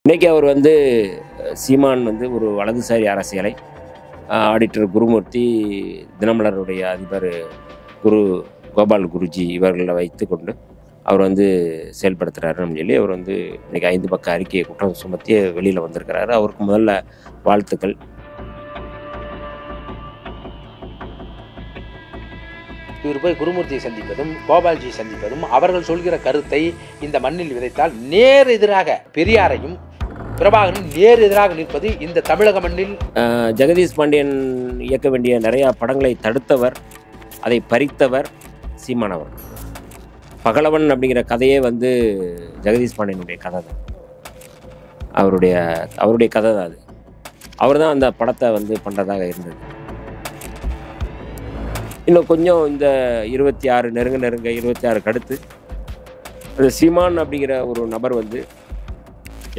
இன்னைக்கு அவர் வந்து சீமான் வந்து ஒரு வலதுசாரி அரசியலை ஆடிட்டர் குருமூர்த்தி, தினமலருடைய அதிபர் குரு கோபால் குருஜி இவர்களை வைத்து கொண்டு அவர் வந்து செயல்படுத்துகிறாருன்னு சொல்லி அவர் வந்து இன்னைக்கு 5 பக்க அறிக்கையை குற்றம் சுமத்தி வெளியில் வந்திருக்கிறாரு. அவருக்கு முதல்ல வாழ்த்துக்கள். இவர் போய் குருமூர்த்தியை சந்திப்பதும் கோபால்ஜி சந்திப்பதும் அவர்கள் சொல்கிற கருத்தை இந்த மண்ணில் விதைத்தால் நேர் எதிராக பெரியாரையும் பிரபாகரன் நேர் எதிராக நிற்பது இந்த தமிழக மண்ணில். ஜெகதீஷ் பாண்டியன் இயக்க வேண்டிய நிறையா படங்களை தடுத்தவர், அதை பறித்தவர் சீமானவர். பகலவன் அப்படிங்கிற கதையே வந்து ஜெகதீஷ் பாண்டியனுடைய கதை தான், அவருடைய கதை தான் அது. அவர் தான் அந்த படத்தை வந்து பண்ணுறதாக இருந்தது. இன்னும் கொஞ்சம் இந்த 26 நெருங்க 26 அடுத்து அந்த சீமான் அப்படிங்கிற ஒரு நபர் வந்து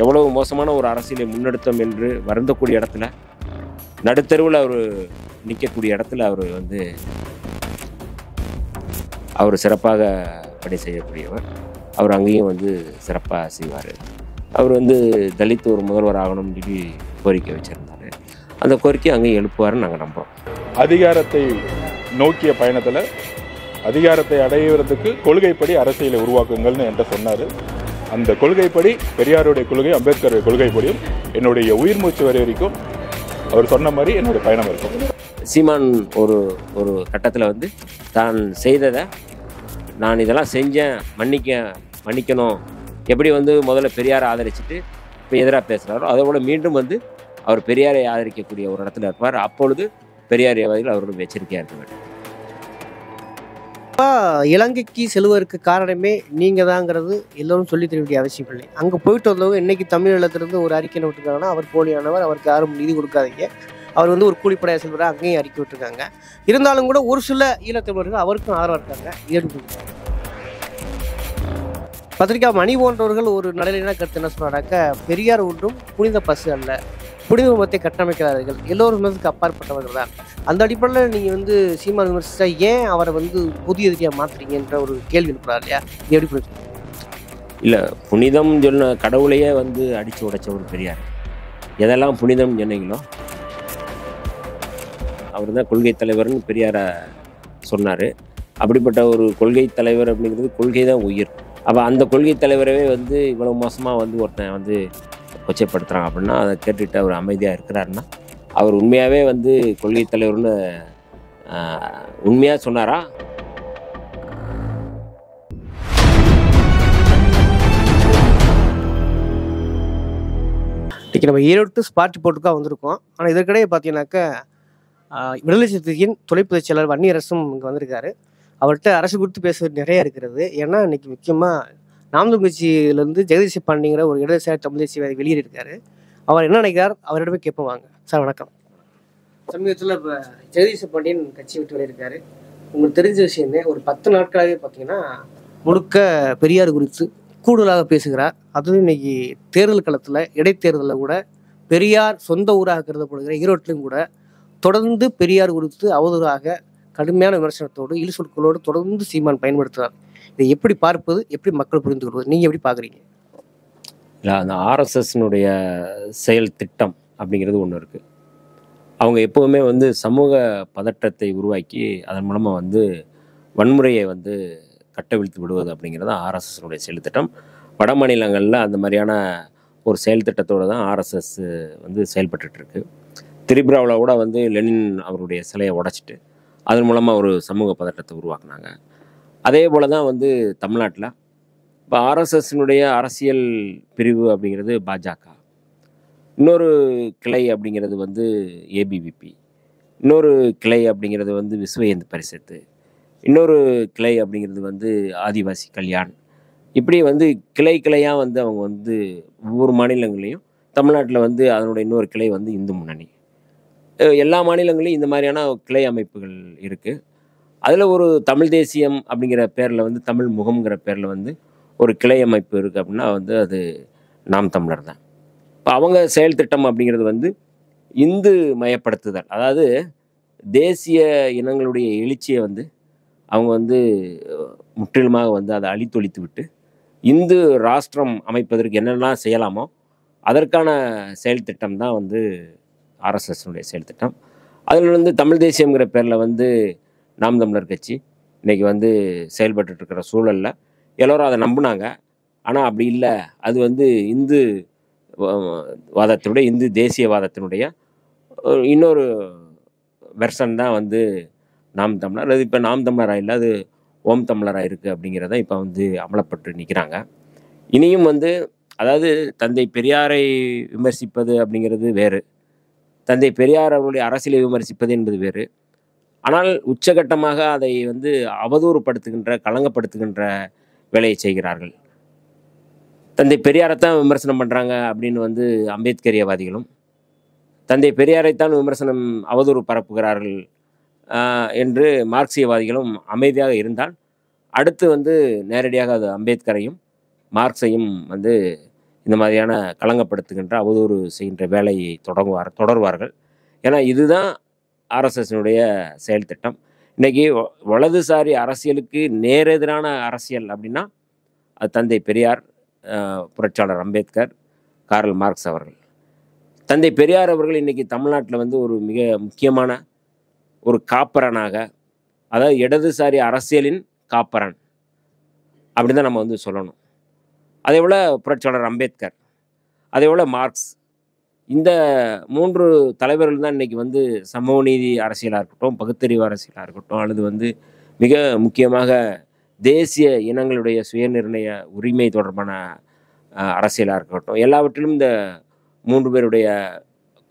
எவ்வளவு மோசமான ஒரு அரசியலை முன்னெடுத்தோம் என்று வருந்தக்கூடிய இடத்துல, நடுத்தருவில் அவர் நிற்கக்கூடிய இடத்துல அவர் வந்து அவர் சிறப்பாக பணி செய்யக்கூடியவர். அவர் அங்கேயும் வந்து சிறப்பாக செய்வார். அவர் வந்து தலித் ஒரு முதல்வர் ஆகணும்னு சொல்லி கோரிக்கை வச்சுருந்தார். அந்த கோரிக்கையை அங்கேயும் எழுப்புவார்னு நாங்கள் நம்புகிறோம். அதிகாரத்தை நோக்கிய பயணத்தில் அதிகாரத்தை அடைவதற்கு கொள்கைப்படி அரசியலை உருவாக்குங்கள்னு என்கிட்ட சொன்னார். அந்த கொள்கைப்படி பெரியாருடைய கொள்கை, அம்பேத்கருடைய கொள்கைப்படியும் என்னுடைய உயிர் மூச்சு வரை வரைக்கும் அவர் சொன்ன மாதிரி என்னுடைய பயணம் இருக்கும். சீமான் ஒரு ஒரு கட்டத்தில் வந்து தான் செய்ததை, நான் இதெல்லாம் செஞ்சேன், மன்னிக்கணும், எப்படி வந்து முதல்ல பெரியாரை ஆதரிச்சுட்டு இப்போ எதிராக பேசுகிறாரோ அதே போல் மீண்டும் வந்து அவர் பெரியாரை ஆதரிக்கக்கூடிய ஒரு இடத்துல இருப்பார். அப்பொழுது பெரியாரியவாதிகள் அவரோட எச்சரிக்கையாக இருக்க வேண்டும். இலங்கைக்கு செல்வதற்கு காரணமே நீங்கள் தாங்கிறது எல்லோரும் சொல்லி தர வேண்டிய அவசியம் இல்லை. அங்கே போயிட்டு வந்தவங்க இன்னைக்கு தமிழகத்திலிருந்து ஒரு அறிக்கை விட்டுருக்காங்கன்னா அவர் போலியானவர், அவருக்கு யாரும் நிதி கொடுக்காதீங்க, அவர் வந்து ஒரு கூலிப்படையாக செல்வராக அங்கேயும் அறிக்கை விட்டுருக்காங்க. இருந்தாலும் கூட ஒரு சில ஈழத்தமிழர்கள் அவருக்கும் ஆதரவாக இருக்காங்க. ஏற்றுக்கொள்ளுங்க. பத்திரிகா மணி போன்றவர்கள் ஒரு நடுநிலையான கருத்து என்ன சொல்கிறாக்க, பெரியார் ஒன்றும் புனித பசு அல்ல, புனித மதத்தை கட்டமைக்கிறார்கள், எல்லோரும் மதத்துக்கு அப்பாற்பட்டவர்கள் தான். அந்த அடிப்படையில் நீங்கள் வந்து சீமான் விமர்சித்தா ஏன் அவரை வந்து புதிய எதிரியாக மாற்றுறீங்கன்ற ஒரு கேள்வி எழுப்புறாரு இல்லையா? இது எப்படி புரிஞ்சு? இல்லை, புனிதம் சொன்ன கடவுளையே வந்து அடித்து உடைச்ச ஒரு பெரியார். எதெல்லாம் புனிதம் சொன்னீங்களோ அவர் தான் கொள்கை தலைவர்னு பெரியாரை சொன்னார். அப்படிப்பட்ட ஒரு கொள்கை தலைவர் அப்படிங்கிறது கொள்கை தான் உயிர். அப்போ அந்த கொள்கை தலைவரவே வந்து இவ்வளோ மோசமாக வந்து ஒருத்தன் வந்து கொச்சைப்படுத்துகிறான் அப்படின்னா அதை கேட்டுட்டு அவர் அமைதியாக இருக்கிறாருன்னா அவர் உண்மையாகவே வந்து கொள்கை தலைவர்னு உண்மையாக சொன்னாரா? இன்றைக்கி நம்ம ஈரோட்டு ஸ்பாட் போட்டுக்காக வந்திருக்கோம். ஆனால் இதற்கிடையே பார்த்தீங்கன்னாக்கா விடுதலை சிறுத்தையின் தொலைப்பதிவு செயலர் வன்னியரசும் இங்கே வந்திருக்காரு. அவர்கிட்ட அரசு குறித்து பேச நிறைய இருக்கிறது. ஏன்னா இன்னைக்கு முக்கியமாக நாம் தமிழ் கட்சியிலேருந்து ஜெகதீஷ் பாண்டிங்கிற ஒரு இடதுசாரி தமிழ் தேசியவாதி வெளியேறியிருக்காரு. அவர் என்ன நினைக்கிறார், அவரிடமே கேட்போம் வாங்க. சார் வணக்கம். சமீபத்தில் இப்போ ஜெகதீஷ் பாண்டியன் கட்சி விட்டு வெளியிருக்காரு. உங்களுக்கு தெரிஞ்ச விஷயமே ஒரு 10 நாட்களாகவே பார்த்தீங்கன்னா முழுக்க பெரியார் குறித்து கூடுதலாக பேசுகிறார். அதுவும் இன்னைக்கு தேர்தல் களத்தில் இடைத்தேர்தலில் கூட பெரியார் சொந்த ஊராக கருதப்படுகிற ஈரோட்டிலும் கூட தொடர்ந்து பெரியார் குறித்து அவதூறாக கடுமையான விமர்சனத்தோடு இழுசொற்களோடு தொடர்ந்து சீமான் பயன்படுத்துகிறார். இதை எப்படி பார்ப்பது, எப்படி மக்கள் புரிந்து கொள்வது, நீங்கள் எப்படி பார்க்குறீங்க? இல்லை, அந்த ஆர்எஸ்எஸ்னுடைய செயல் திட்டம் அப்படிங்கிறது ஒன்று இருக்குது. அவங்க எப்போவுமே வந்து சமூக பதற்றத்தை உருவாக்கி அதன் மூலமாக வந்து வன்முறையை வந்து கட்டவிழ்த்து விடுவது அப்படிங்கிறது தான் ஆர்எஸ்எஸ்னுடைய செயல் திட்டம். வட மாநிலங்களில் அந்த மாதிரியான ஒரு செயல் திட்டத்தோடு தான் ஆர்எஸ்எஸ் வந்து செயல்பட்டுருக்கு. திரிபுராவில் கூட வந்து லெனின் அவருடைய சிலையை உடைச்சிட்டு அதன் மூலமாக ஒரு சமூக பதற்றத்தை உருவாக்குனாங்க. அதே போல் தான் வந்து தமிழ்நாட்டில் இப்போ ஆர்எஸ்எஸ்னுடைய அரசியல் பிரிவு அப்படிங்கிறது பாஜக, இன்னொரு கிளை அப்படிங்கிறது வந்து ஏபிவிபி, இன்னொரு கிளை அப்படிங்கிறது வந்து விஸ்வ இந்து பரிஷத்து, இன்னொரு கிளை அப்படிங்கிறது வந்து ஆதிவாசி கல்யாண். இப்படி வந்து கிளையாக வந்து அவங்க வந்து ஒவ்வொரு மாநிலங்களையும், தமிழ்நாட்டில் வந்து அதனுடைய இன்னொரு கிளை வந்து இந்து முன்னணி, எல்லா மாநிலங்களையும் இந்த மாதிரியான கிளை அமைப்புகள் இருக்குது. அதில் ஒரு தமிழ் தேசியம் அப்படிங்கிற பேரில் வந்து தமிழ் முகம்ங்கிற பேரில் வந்து ஒரு கிளை அமைப்பு இருக்குது அப்படின்னா வந்து அது நாம் தமிழர் தான். இப்போ அவங்க செயல் திட்டம் அப்படிங்கிறது வந்து இந்து மயப்படுத்துதல், அதாவது தேசிய இனங்களுடைய எழுச்சியை வந்து அவங்க வந்து முற்றிலுமாக வந்து அதை அழித்தொழித்து விட்டு இந்து ராஷ்டிரம் அமைப்பதற்கு என்னெல்லாம் செய்யலாமோ அதற்கான செயல் திட்டம் தான் வந்து ஆர்எஸ்எஸ்னுடைய செயல் திட்டம். அதில் வந்து தமிழ் தேசியங்கிற பேரில் வந்து நாம் தமிழர் கட்சி இன்றைக்கி வந்து செயல்பட்டு இருக்கிற சூழலில் எல்லோரும் அதை நம்பினாங்க. ஆனால் அப்படி இல்லை, அது வந்து இந்து வாதத்தினுடைய, இந்து தேசியவாதத்தினுடைய இன்னொரு வெர்ஷன் தான் வந்து நாம் தமிழர். அது இப்போ நாம் தமிழராக இல்லை, அது ஓம் தமிழராக இருக்குது அப்படிங்கிறத இப்போ வந்து அமலப்பட்டு நிற்கிறாங்க. இனியும் வந்து அதாவது தந்தை பெரியாரை விமர்சிப்பது அப்படிங்கிறது வேறு, தந்தை பெரியார் அவருடைய அரசியலை விமர்சிப்பது என்பது வேறு. ஆனால் உச்சகட்டமாக அதை வந்து அவதூறுப்படுத்துகின்ற, களங்கப்படுத்துகின்ற வேலையை செய்கிறார்கள். தந்தை பெரியாரைத்தான் விமர்சனம் பண்ணுறாங்க அப்படின்னு வந்து அம்பேத்கரியவாதிகளும், தந்தை பெரியாரைத்தான் விமர்சனம் அவதூறு பரப்புகிறார்கள் என்று மார்க்சியவாதிகளும் அமைதியாக இருந்தால், அடுத்து வந்து நேரடியாக அது அம்பேத்கரையும் மார்க்ஸையும் வந்து இந்த மாதிரியான களங்கப்படுத்துகின்ற, அவதூறு செய்கின்ற வேலையை தொடர்வார்கள். ஏன்னா இதுதான் ஆர்எஸ்எஸ்னுடைய செயல் திட்டம். இன்றைக்கி வலதுசாரி அரசியலுக்கு நேரெதிரான அரசியல் அப்படின்னா அது தந்தை பெரியார், புரட்சியாளர் அம்பேத்கர், கார்ல் மார்க்ஸ் அவர்கள். தந்தை பெரியார் அவர்கள் இன்றைக்கி தமிழ்நாட்டில் வந்து ஒரு மிக முக்கியமான ஒரு காப்பரனாக, அதாவது இடதுசாரி அரசியலின் காப்பரன் அப்படி தான் நம்ம வந்து சொல்லணும். அதே போல் புரட்சியாளர் அம்பேத்கர், அதே போல் மார்க்ஸ், இந்த 3 தலைவர்கள் தான் இன்றைக்கி வந்து சமூக நீதி அரசியலாக இருக்கட்டும், பகுத்தறிவு அரசியலாக இருக்கட்டும், அல்லது வந்து மிக முக்கியமாக தேசிய இனங்களுடைய சுயநிர்ணய உரிமை தொடர்பான அரசியலாக இருக்கட்டும், எல்லாவற்றிலும் இந்த 3 பேருடைய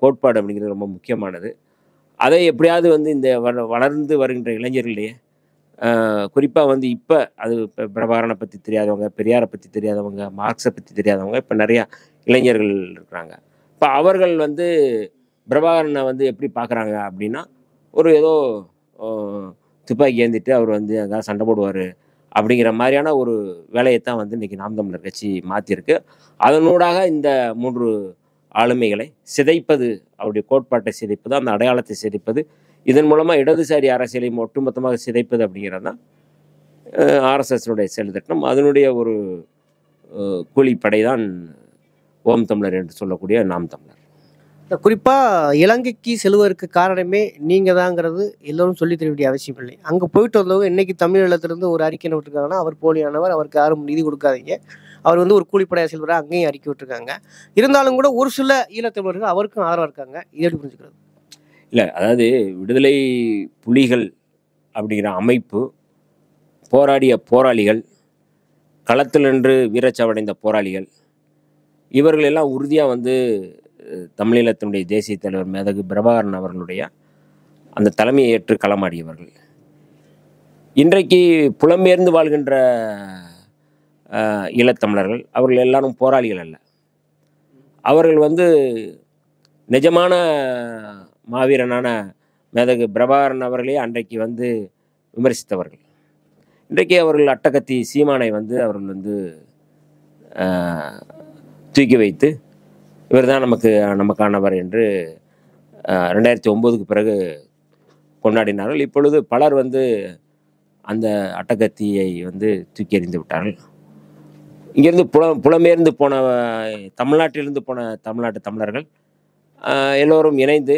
கோட்பாடு அப்படிங்கிறது ரொம்ப முக்கியமானது. அதை எப்படியாவது வந்து இந்த வளர்ந்து வருகின்ற இளைஞர்களையே, குறிப்பாக வந்து இப்போ அது இப்போ பிரபாகரனை பற்றி தெரியாதவங்க, பெரியாரை பற்றி தெரியாதவங்க, மார்க்ஸை பற்றி தெரியாதவங்க இப்போ நிறையா இளைஞர்கள் இருக்கிறாங்க. இப்போ அவர்கள் வந்து பிரபாகரனை வந்து எப்படி பார்க்குறாங்க அப்படின்னா, ஒரு ஏதோ துப்பாக்கி ஏந்திட்டு அவர் வந்து எதாவது சண்டை போடுவார் அப்படிங்கிற மாதிரியான ஒரு வேலையைத்தான் வந்து இன்றைக்கி நாம் தமிழர் கட்சி மாற்றிருக்கு. அதனூடாக இந்த 3 ஆளுமைகளை சிதைப்பது, அவருடைய கோட்பாட்டை சிதைப்பது, அந்த அடையாளத்தை சிதைப்பது, இதன் மூலமாக இடதுசாரி அரசியலை ஒட்டுமொத்தமாக சிதைப்பது அப்படிங்கிறது தான் ஆர்எஸ்எஸ்னுடைய செயல் திட்டம். அதனுடைய ஒரு கூலிப்படை தான் ஓம் தமிழர் என்று சொல்லக்கூடிய நாம் தமிழர். குறிப்பாக இலங்கைக்கு செல்வதற்கு காரணமே நீங்கள் தாங்கிறது எல்லோரும் சொல்லி தர வேண்டிய அவசியம் இல்லை. அங்கே போயிட்டு வந்தவங்க இன்றைக்கி தமிழகத்திலிருந்து ஒரு அறிக்கை விட்டுருக்காங்கன்னா, அவர் போலியானவர், அவருக்கு யாரும் நிதி கொடுக்காதீங்க, அவர் வந்து ஒரு கூலிப்படையாக செல்வராக அங்கேயும் அறிக்கை விட்டுருக்காங்க. இருந்தாலும் கூட ஒரு சில ஈழத்தமிழர்கள் அவருக்கும் ஆதரவாக இருக்காங்க. இதை எப்படி புரிஞ்சுக்கிறது? இல்லை, அதாவது விடுதலை புலிகள் அப்படிங்கிற அமைப்பு, போராடிய போராளிகள், களத்தில் நின்று வீரச்சாவடைந்த போராளிகள், இவர்கள் எல்லாம் உறுதியாக வந்து தமிழீழத்தினுடைய தேசிய தலைவர் மேதகு பிரபாகரன் அவர்களுடைய அந்த தலைமையை ஏற்று களமாடியவர்கள். இன்றைக்கு புலம்பெயர்ந்து வாழ்கின்ற ஈழத்தமிழர்கள் அவர்கள் எல்லாரும் போராளிகள் அல்ல. அவர்கள் வந்து நிஜமான மாவீரனான மேதகு பிரபாகரன் அவர்களே அன்றைக்கு வந்து விமர்சித்தவர்கள். இன்றைக்கு அவர்கள் அட்டகத்தி சீமானை வந்து அவர்கள் வந்து தூக்கி வைத்து இவர் தான் நமக்கானவர் என்று 2009க்கு பிறகு கொண்டாடினார்கள். இப்பொழுது பலர் வந்து அந்த அட்டகத்தியை வந்து தூக்கி எறிந்து விட்டார்கள். இங்கேருந்து புலம்பெயர்ந்து போன தமிழ்நாட்டிலிருந்து போன தமிழ்நாட்டு தமிழர்கள் எல்லோரும் இணைந்து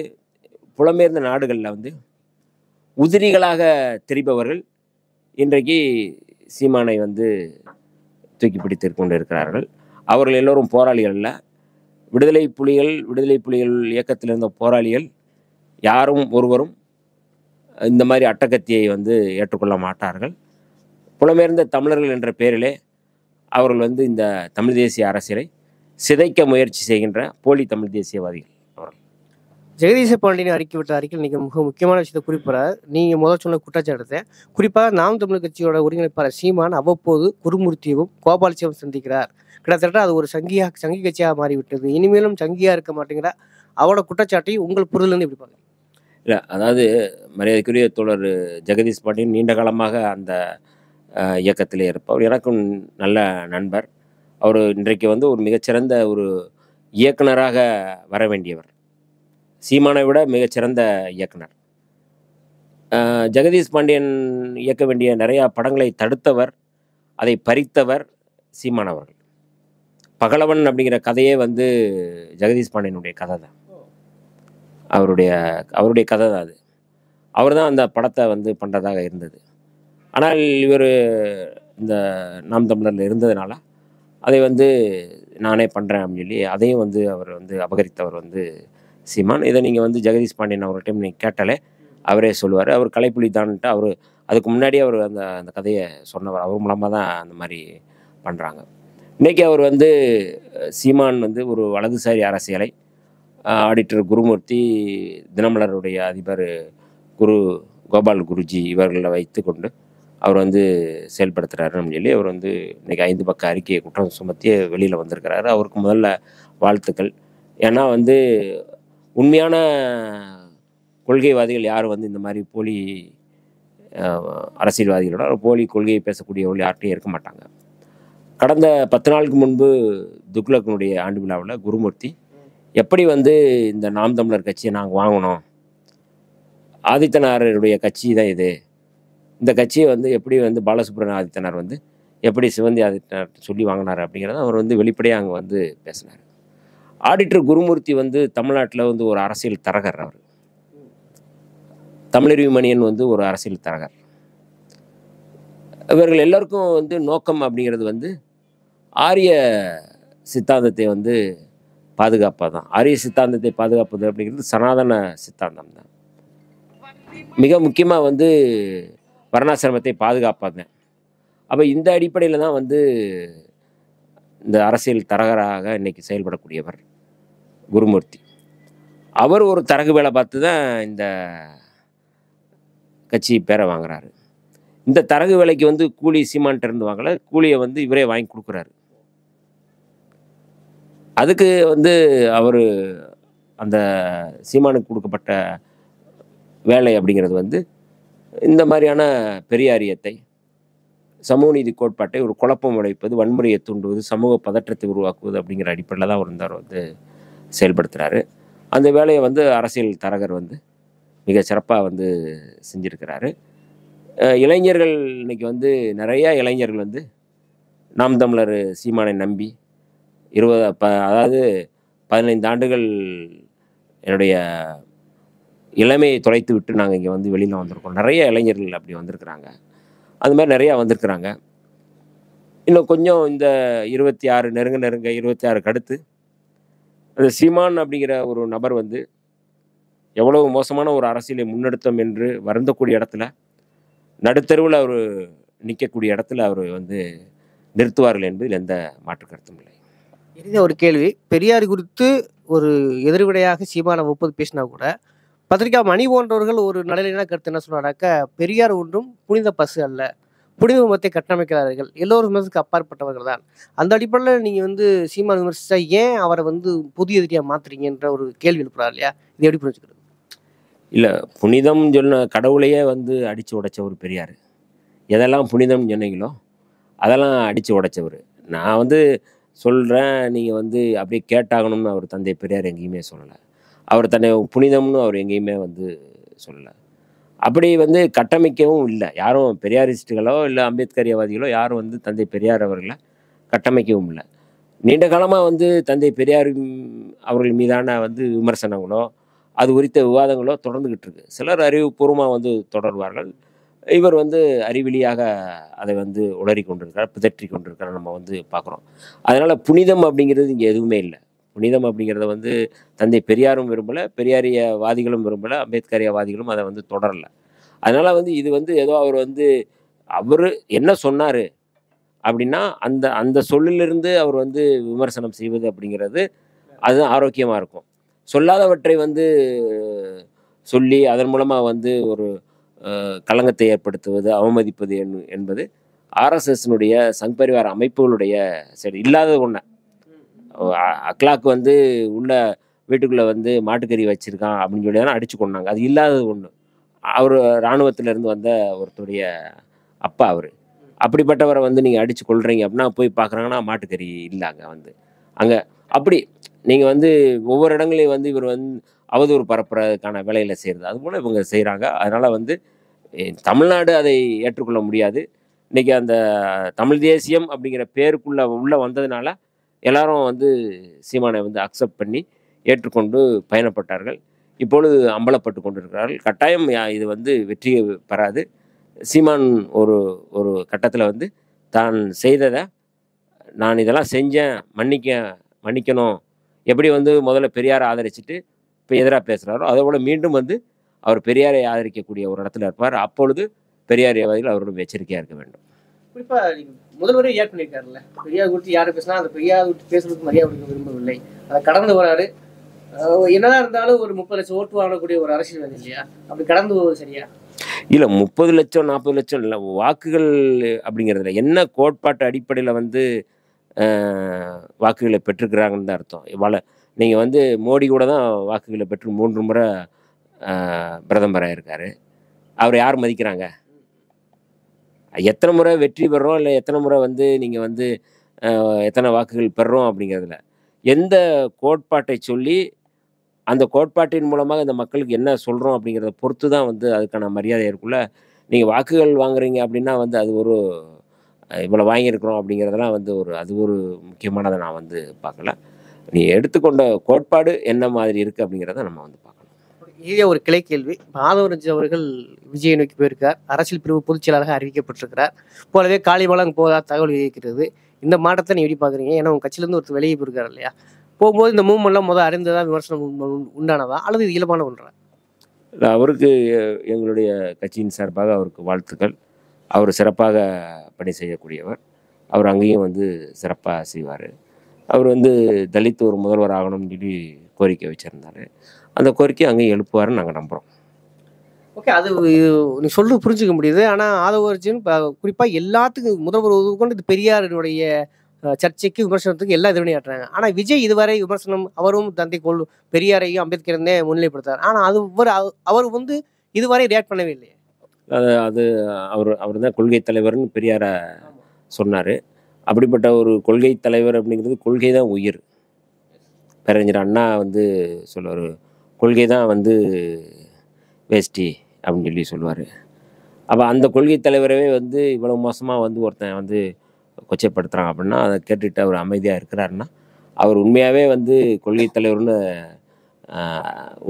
புலம்பெயர்ந்த நாடுகளில் வந்து உதிரிகளாக திரிபவர்கள் இன்றைக்கு சீமானை வந்து தூக்கி பிடித்து கொண்டு இருக்கிறார்கள். அவர்கள் எல்லோரும் போராளிகள் அல்ல. விடுதலை புலிகள் இயக்கத்தில் இருந்த போராளிகள் யாரும் ஒருவரும் இந்த மாதிரி அட்டகத்தியை வந்து ஏற்றுக்கொள்ள மாட்டார்கள். புலம்பெயர்ந்த தமிழர்கள் என்ற பெயரிலே அவர்கள் வந்து இந்த தமிழ் தேசிய அரசியலை சிதைக்க முயற்சி செய்கின்ற போலி தமிழ் தேசியவாதிகள் அவர்கள். ஜெகதீச பாண்டியன் அறிக்கை விட்ட அறிக்கையில் நீங்கள் மிக முக்கியமான விஷயத்தை குறிப்பிடார். நீங்கள் முதல் சொன்ன குற்றச்சாட்டத்தை குறிப்பாக நாம் தமிழர் கட்சியோட ஒருங்கிணைப்பாளர் சீமான் அவ்வப்போது குருமூர்த்தியும் கோபாலசியும் சந்திக்கிறார். கிட்டத்தட்ட அது ஒரு சங்கி கட்சியாக மாறிவிட்டது, இனிமேலும் சங்கியாக இருக்க மாட்டேங்கிற அவரோட குற்றச்சாட்டையும் உங்கள் புரிதலேருந்து எப்படி பார்க்குறீங்க? இல்லை, அதாவது மரியாதைக்குரிய தோழர் ஜெகதீஷ் பாண்டியன் நீண்ட காலமாக அந்த இயக்கத்திலே இருப்பவர். எனக்கும் நல்ல நண்பர். அவர் இன்றைக்கு வந்து ஒரு மிகச்சிறந்த ஒரு இயக்குனராக வர வேண்டியவர், சீமானை விட மிகச்சிறந்த இயக்குனர். ஜெகதீஷ் பாண்டியன் இயக்க வேண்டிய நிறையா படங்களை தடுத்தவர், அதை பறித்தவர் சீமான் அவர்கள். பகலவன் அப்படிங்கிற கதையே வந்து ஜெகதீஷ் பாண்டியனுடைய கதை தான். அவருடைய அவருடைய கதை தான் அது. அவர் தான் அந்த படத்தை வந்து பண்ணுறதாக இருந்தது. ஆனால் இவர் இந்த நாம் தமிழரில் இருந்ததுனால அதை வந்து நானே பண்ணுறேன் அப்படின்னு சொல்லி அதையும் வந்து அவர் வந்து அபகரித்தவர் வந்து சீமான். இதை நீங்கள் வந்து ஜெகதீஷ் பாண்டியன் அவர்கிட்ட நீங்கள் கேட்டாலே அவரே சொல்லுவார். அவர் கலைப்புலி தான்ட்டு அவர் அதுக்கு முன்னாடியே அவர் அந்த அந்த கதையை சொன்னவர். அவர் மூலமாக தான் அந்த மாதிரி பண்ணுறாங்க. இன்றைக்கி அவர் வந்து சீமான் வந்து ஒரு வலதுசாரி அரசியலை ஆடிட்டர் குருமூர்த்தி, தினமலருடைய அதிபர் குரு கோபால் குருஜி இவர்களை வைத்து கொண்டு அவர் வந்து செயல்படுத்துகிறாருன்னு சொல்லி அவர் வந்து இன்றைக்கி 5 பக்க அறிக்கையை குற்றம் சுமத்தி வெளியில் வந்திருக்கிறாரு. அவருக்கு முதல்ல வாழ்த்துக்கள். ஏன்னா வந்து உண்மையான கொள்கைவாதிகள் யாரும் வந்து இந்த மாதிரி போலி அரசியல்வாதிகளோட போலி கொள்கையை பேசக்கூடியவர்கள் யார்கிட்டையும் இருக்க மாட்டாங்க. கடந்த 10 நாளுக்கு முன்பு துக்ளக்கினுடைய ஆண்டு விழாவில் குருமூர்த்தி எப்படி வந்து இந்த நாம் தமிழர் கட்சியை நாங்கள் வாங்கினோம், ஆதித்தனாருடைய கட்சி தான் இது, இந்த கட்சியை வந்து எப்படி வந்து பாலசுப்ரமணிய ஆதித்தனார் வந்து எப்படி சிவந்தி ஆதித்தனார் சொல்லி வாங்கினார் அப்படிங்கிறத அவர் வந்து வெளிப்படையாக அங்கே வந்து பேசினார். ஆடிட்டர் குருமூர்த்தி வந்து தமிழ்நாட்டில் வந்து ஒரு அரசியல் தரகர். அவர் தமிழறிவு மணியன் வந்து ஒரு அரசியல் தரகர். இவர்கள் எல்லோருக்கும் வந்து நோக்கம் அப்படிங்கிறது வந்து ஆரிய சித்தாந்தத்தை வந்து பாதுகாப்பாக தான். ஆரிய சித்தாந்தத்தை பாதுகாப்பது அப்படிங்கிறது சனாதன சித்தாந்தம் தான். மிக முக்கியமாக வந்து வர்ணாசிரமத்தை பாதுகாப்பாங்க. அப்போ இந்த அடிப்படையில் தான் வந்து இந்த அரசியல் தரகராக இன்றைக்கி செயல்படக்கூடியவர் குருமூர்த்தி. அவர் ஒரு தரகு வேலை பார்த்து தான் இந்த கட்சி பேரை வாங்குறாரு. இந்த தரகு வேலைக்கு வந்து கூலி சீமான்ட்ட இருந்து வாங்கலை, கூலியை வந்து இவரே வாங்கி கொடுக்குறாரு. அதுக்கு வந்து அவர் அந்த சீமானுக்கு கொடுக்கப்பட்ட வேலை அப்படிங்கிறது வந்து இந்த மாதிரியான பெரியாரியத்தை, சமூக நீதி கோட்பாட்டை ஒரு குழப்பம் உடைப்பது, வன்முறையை தூண்டுவது, சமூக பதற்றத்தை உருவாக்குவது அப்படிங்கிற அடிப்படையில் தான் அவர் வந்து செயல்படுத்துகிறாரு. அந்த வேலையை வந்து அரசியல் தரகர் வந்து மிக சிறப்பாக வந்து செஞ்சுருக்கிறாரு. இளைஞர்கள் இன்றைக்கி வந்து நிறையா இளைஞர்கள் வந்து நாம் தமிழர் சீமானை நம்பி அதாவது 15 ஆண்டுகள் என்னுடைய இளமையை தொலைத்து விட்டு நாங்கள் இங்கே வந்து வெளியில் வந்திருக்கோம். நிறைய இளைஞர்கள் அப்படி வந்திருக்கிறாங்க. அது மாதிரி நிறையா வந்திருக்கிறாங்க. இன்னும் கொஞ்சம் இந்த 26 நெருங்க 26க்கு அடுத்து அந்த சீமான் அப்படிங்கிற ஒரு நபர் வந்து எவ்வளவு மோசமான ஒரு அரசியலை முன்னெடுத்தோம் என்று வருந்தக்கூடிய இடத்துல, நடுத்தருவில் அவர் நிற்கக்கூடிய இடத்துல அவர் வந்து நிறுத்துவார்கள் என்பதில் எந்த மாற்று கருத்தும் இல்லை. இறுதியாக ஒரு கேள்வி. பெரியார் குறித்து ஒரு எதிர்விடையாக சீமானை ஒப்புது பேசினா கூட பத்திரிகா மணி போன்றவர்கள் ஒரு நடுநிலையான கருத்து என்ன சொல்றாங்க, பெரியார் ஒன்றும் புனித பசு அல்ல, புனித மதத்தை கட்டமைக்கிறார்கள், எல்லோரும் விமர்சனத்துக்கு அப்பாற்பட்டவர்கள் தான். அந்த அடிப்படையில் நீங்கள் வந்து சீமான் விமர்சித்தா ஏன் அவரை வந்து புதிய எதிரியாக மாற்றுறீங்கன்ற ஒரு கேள்வி எழுப்புறாரு இல்லையா? இது எப்படி புரிஞ்சுக்கிறது? இல்லை, புனிதம் சொன்ன கடவுளையே வந்து அடித்து உடைச்சவர் பெரியார். எதெல்லாம் புனிதம் சொன்னீங்களோ அதெல்லாம் அடித்து உடைச்சவர். நான் வந்து சொல்கிறேன், நீங்கள் வந்து அப்படியே கேட்டாகணும்னு அவர் தந்தை பெரியார் எங்கேயுமே சொல்லலை. அவர் தன்னை புனிதம்னு அவர் எங்கேயுமே வந்து சொல்லலை. அப்படி வந்து கட்டமைக்கவும் இல்லை. யாரும் பெரியாரிஸ்ட்டுகளோ இல்லை அம்பேத்கரியவாதிகளோ யாரும் வந்து தந்தை பெரியார் அவர்களை கட்டமைக்கவும் இல்லை. நீண்ட காலமாக வந்து தந்தை பெரியார் அவர்கள் மீதான வந்து விமர்சனங்களோ அது குறித்த விவாதங்களோ தொடர்ந்துக்கிட்டு இருக்கு. சிலர் அறிவுபூர்வமாக வந்து தொடர்வார்கள். இவர் வந்து அறிவிலியாக அதை வந்து உளறி கொண்டிருக்கார், பிதற்றி கொண்டிருக்கார், நம்ம வந்து பார்க்குறோம். அதனால் புனிதம் அப்படிங்கிறது இங்கே எதுவுமே இல்லை. புனிதம் அப்படிங்கிறத வந்து தந்தை பெரியாரும் விரும்பலை, பெரியாரியவாதிகளும் விரும்பலை, அம்பேத்கரியவாதிகளும் அதை வந்து தொடரலை. அதனால் வந்து இது வந்து ஏதோ அவர் வந்து அவர் என்ன சொன்னார் அப்படின்னா அந்த அந்த சொல்லிலிருந்து அவர் வந்து விமர்சனம் செய்வது அப்படிங்கிறது அதுதான் ஆரோக்கியமாக இருக்கும். சொல்லாதவற்றை வந்து சொல்லி அதன் மூலமாக வந்து ஒரு களங்கத்தை ஏற்படுத்துவது, அவமதிப்பது என்பது ஆர்எஸ்எஸ்னுடைய சங் பரிவார அமைப்புகளுடைய சரி இல்லாத ஒன்று. அக்லாக் வந்து உள்ள வீட்டுக்குள்ளே வந்து மாட்டுக்கறி வச்சுருக்கான் அப்படின்னு சொல்லி தானே அடித்து கொண்டாங்க. அது இல்லாதது ஒன்று. அவர் இராணுவத்திலேருந்து வந்த ஒருத்தருடைய அப்பா அவர். அப்படிப்பட்டவரை வந்து நீங்கள் அடித்து கொள்றீங்க அப்படின்னா போய் பார்க்குறாங்கன்னா மாட்டுக்கறி இல்லை அங்கே வந்து அங்கே அப்படி நீங்கள் வந்து ஒவ்வொரு இடங்களையும் வந்து இவர் வந்து அவதூறு பரப்புறதுக்கான வேலையில் செய்கிறது. அதுபோல் இவங்க செய்கிறாங்க. அதனால் வந்து தமிழ்நாடு அதை ஏற்றுக்கொள்ள முடியாது. இன்றைக்கி அந்த தமிழ் தேசியம் அப்படிங்கிற பேருக்குள்ளே உள்ளே வந்ததுனால எல்லாரும் வந்து சீமானை வந்து அக்செப்ட் பண்ணி ஏற்றுக்கொண்டு பயணப்பட்டார்கள். இப்பொழுது அம்பலப்பட்டு கொண்டிருக்கிறார்கள். கட்டாயம் இது வந்து வெற்றி பெறாது. சீமான் ஒரு ஒரு கட்டத்தில் வந்து தான் செய்ததை, நான் இதெல்லாம் செஞ்சேன், மன்னிக்கணும், எப்படி வந்து முதல்ல பெரியாரை ஆதரிச்சுட்டு இப்போ எதிராக பேசுகிறாரோ அதோட மீண்டும் வந்து அவர் பெரியாரை ஆதரிக்கக்கூடிய ஒரு இடத்துல இருப்பார். அப்பொழுது பெரியாரியவாதிகள் அவரோட எச்சரிக்கையாக இருக்க வேண்டும். குறிப்பா முதல்வரே ரியாக்ட் பண்ணியிருக்காருல்ல, பெரியார் குறித்து யாரு பேசினா அந்த பெரியார் குறித்து பேசுறதுக்கு மரியாதை கொடுக்க விரும்பவில்லை, அதை கடந்து வராரு. என்னதான் இருந்தாலும் ஒரு 30 லட்சம் ஓட்டு வாங்கக்கூடிய ஒரு அரசியல்வாதி இல்லையா, அப்படி கடந்து போவது சரியா? இல்லை, 30 லட்சம் 40 லட்சம் இல்லை, வாக்குகள் அப்படிங்கிறதுல என்ன கோட்பாட்டு அடிப்படையில் வந்து வாக்குகளை பெற்றுக்கிறாங்கன்னு தான் அர்த்தம். நீங்கள் வந்து மோடி கூட தான் வாக்குகளை பெற்று 3 முறை பிரதமராக இருக்கார். அவர் யார் மதிக்கிறாங்க? எத்தனை முறை வெற்றி பெறுறோம், இல்லை எத்தனை முறை வந்து நீங்கள் வந்து எத்தனை வாக்குகள் பெறுறோம் அப்படிங்கிறதுல எந்த கோட்பாட்டை சொல்லி அந்த கோட்பாட்டின் மூலமாக இந்த மக்களுக்கு என்ன சொல்கிறோம் அப்படிங்கிறத பொறுத்து தான் வந்து அதுக்கான மரியாதை இருக்குள்ள. நீங்கள் வாக்குகள் வாங்குறீங்க அப்படின்னா வந்து அது ஒரு இவ்வளோ வாங்கியிருக்கிறோம் அப்படிங்கிறதெல்லாம் வந்து அது ஒரு முக்கியமானதை நான் வந்து பார்க்கல. நீ எடுத்துக்கொண்ட கோட்பாடு என்ன மாதிரி இருக்குது அப்படிங்கிறத நம்ம வந்து பார்க்கணும். இதே ஒரு கிளை கேள்வி. ஆதவரஞ்சு அவர்கள் விஜயை நோக்கி போயிருக்கார், அரசியல் பிரிவு பொதுச் செயலாளராக அறிவிக்கப்பட்டிருக்கிறார். போலவே காளிமலம் போதா தகவல் இருக்கிறது. இந்த மாற்றத்தை நீ எப்படி பார்க்குறீங்க? ஏன்னா உங்கள் கட்சியிலேருந்து ஒருத்தர் வெளியே போயிருக்காரு இல்லையா, போகும்போது இந்த மூவ்மெண்ட்லாம் முதல் அறிந்ததா, விமர்சனம் உண்டானதா, அல்லது இது இயல்பான ஒன்றா? அவருக்கு எங்களுடைய கட்சியின் சார்பாக அவருக்கு வாழ்த்துக்கள். அவர் சிறப்பாக பணி செய்யக்கூடியவர். அவர் அங்கேயும் வந்து சிறப்பாக செய்வார். அவர் வந்து தலித் ஒரு முதல்வர் ஆகணும்னு சொல்லி கோரிக்கை வச்சுருந்தார். அந்த கோரிக்கை அங்கேயும் எழுப்புவார்னு நாங்கள் நம்புகிறோம். ஓகே, அது நீ சொல்றது புரிஞ்சுக்க முடியுது. ஆனால் ஆதவர்ஜன் குறிப்பாக எல்லாத்துக்கும் முதல்வர் கொண்டு இது பெரியாருடைய சர்ச்சைக்கு விமர்சனத்துக்கு எல்லாம் எதிர்வினையாற்றுறாங்க. ஆனால் விஜய் இதுவரை விமர்சனம், அவரும் தந்தை பெரியாரையும் அம்பேத்கரையும் முன்னிலைப்படுத்தார். ஆனால் அவர் வந்து இதுவரை ரியாக்ட் பண்ணவே இல்லையே. அது அவர் தான் கொள்கை தலைவர்னு பெரியாரை சொன்னார். அப்படிப்பட்ட ஒரு கொள்கை தலைவர் அப்படிங்கிறது கொள்கை தான் உயிர். பேரறிஞர் அண்ணா வந்து சொல்லுவார், கொள்கை தான் வந்து வேஷ்டி அப்படின்னு சொல்லி சொல்லுவார். அப்போ அந்த கொள்கை தலைவரவே வந்து இவ்வளோ மோசமாக வந்து ஒருத்தன் வந்து கொச்சைப்படுத்துகிறாங்க அப்படின்னா அதை கேட்டுட்டு அவர் அமைதியாக இருக்கிறாருன்னா அவர் உண்மையாகவே வந்து கொள்கை தலைவர்னு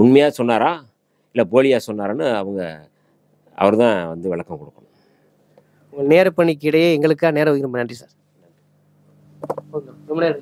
உண்மையாக சொன்னாரா இல்லை போலியாக சொன்னாரான்னு அவர் தான் வந்து விளக்கம் கொடுக்கணும். உங்கள் நேர பணிக்கு இடையே எங்களுக்காக நேரம் ஒதுக்க நன்றி சார். ரொம்ப நேரம்